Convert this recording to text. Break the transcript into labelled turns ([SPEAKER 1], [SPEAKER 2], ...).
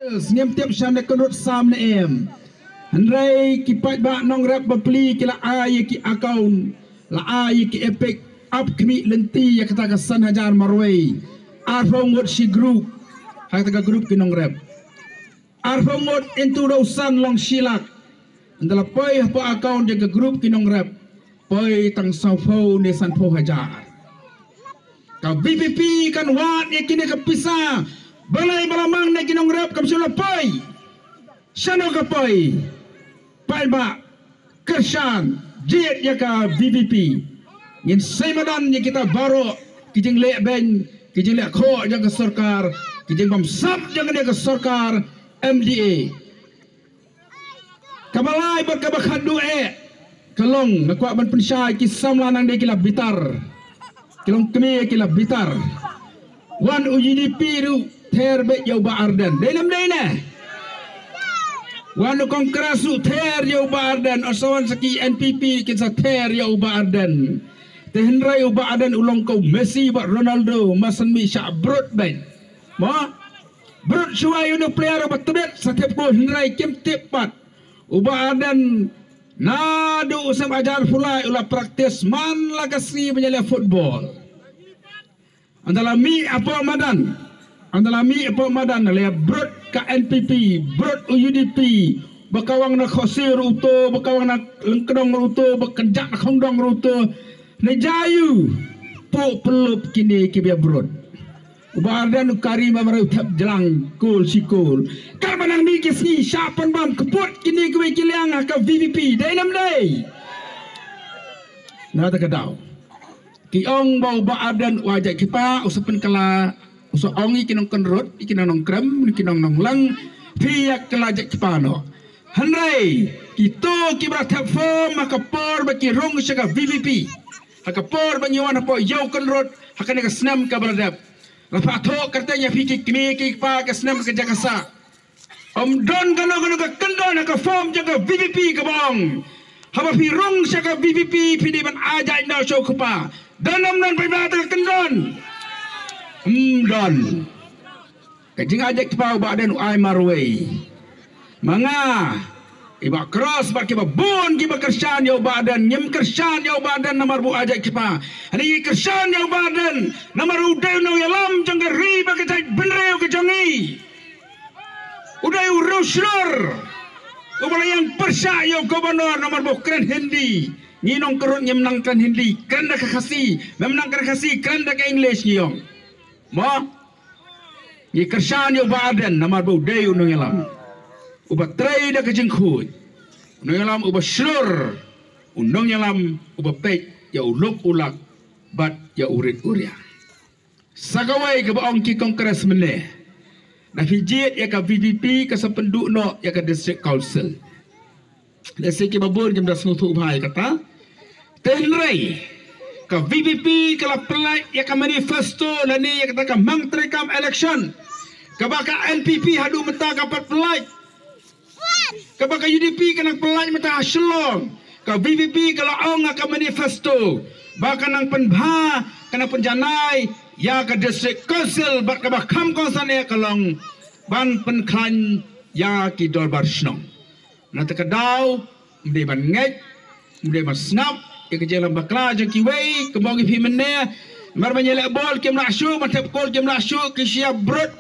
[SPEAKER 1] Sniam tiap syam nak kenut sam na em. Handrai ki pat ba nong rap bapli ki la ai ki akaun. La ai ki epic up kmi lenti ya kata kasan hajar marway. Arfongot si group. Hak taka group ki nong rap. Arfongot into dosan long silak. Andala poi apa akaun jaga group ki nong rap. Poi tang saufo ne sanfo hajar. Kau BPP kan wat ya kini kepisah. Balai balamang na ginong rap kam sila pay. Sano ka pay. Pay ba Kershan jet ya ka BPP. Ngin semadan ya kita baro kijing lek ben kijing lek kho jang ka sarkar kijing bam sap jang dia ka sarkar MDA. Kabalai ber ka bakhadu kalong nakwa ban pensai ki samlanang de kila bitar. Kilong kemi kila bitar. Wan UGDP ru terbe jauh ba Arden. Dalam dana. Wanu kongresu ter jauh ba Arden. Asawan saki NPP kita ter jauh ba Arden. Tehenrai ba Arden ulong kau Messi ba Ronaldo masan mi syak brut ben. Ma brut suai untuk player ba tebet setiap ko henrai kim tepat. Uba Arden nadu usam ajar fulai ulah praktis man lagasi menyala football. Antara mi apa madan. Antara mi apa madan le brut ka NPP, brut UDP, bakawang na khosir uto, bakawang na lengkedong uto, bakejak na khongdong uto. Ne jayu po pelup kini kibia brut. Ubardan ukari mamara utap jelang kul sikul. Kal manang mi kisni syapan bam keput kini kuwe kiliang ka VVP dalam day. Nada kadau. Ki ong bau ba Arden wajak kipa usapan kala usa ongi kinong kenrut ikinong nong krem ikinong nong lang piak kelajak kipano hanrai kito kibra tap form makapor baki rong syaga VVP hakapor banyawan po yau kenrut hakane ka snam ka baradap rapato katanya fiki kini ki pa ka snam ka jakasa om don gano ka kendon ka form jaga VVP ka bong haba pi rong syaga VVP pidi ban ajak na show kupa dalam nan pribadi kendon don kajing ajak kipau ba den ai marway manga iba cross ba kiba bon kiba Kershan yo badan nyem Kershan yo badan namar bu ajak kipa ani Kershan yo badan namar udai no yalam janggari ba kajai benreu kajangi udai urusur ubala yang persya yo gubernur namar bu keren hindi nginong kerut nyemnangkan hindi kerana kakasi memnangkan kakasi kerana ke English ngiyong ma ni Kershan yo badan namar bu day unung yalam uba tray da kejengkut unung yalam uba slur unung yalam uba pek ya uluk ulak bat ya urit uria sagawai ke baong ki kongres meneh na fijit ya ka VVP ka sapenduk no ya ka district council lesi ki babun jam dah sengutu bahai kata tenrai ka VVP kala pelai ya ka manifesto lani ya kata ka menteri kam election ka baka NPP hadu meta ka pat pelai ka baka UDP kana pelai meta haslong ka VVP kala ong ka manifesto baka nang penbha kana penjanai ya ka district council bat ka bakam konsan ya kalong ban penklan ya ki dolbar snong na ta kadau mde ban ngej mde ban snap ya ke jalan bakla je ki wei ke bagi fi meneh mar banyelek bol kem nak syuk matap kol kem nak syuk ke siap brut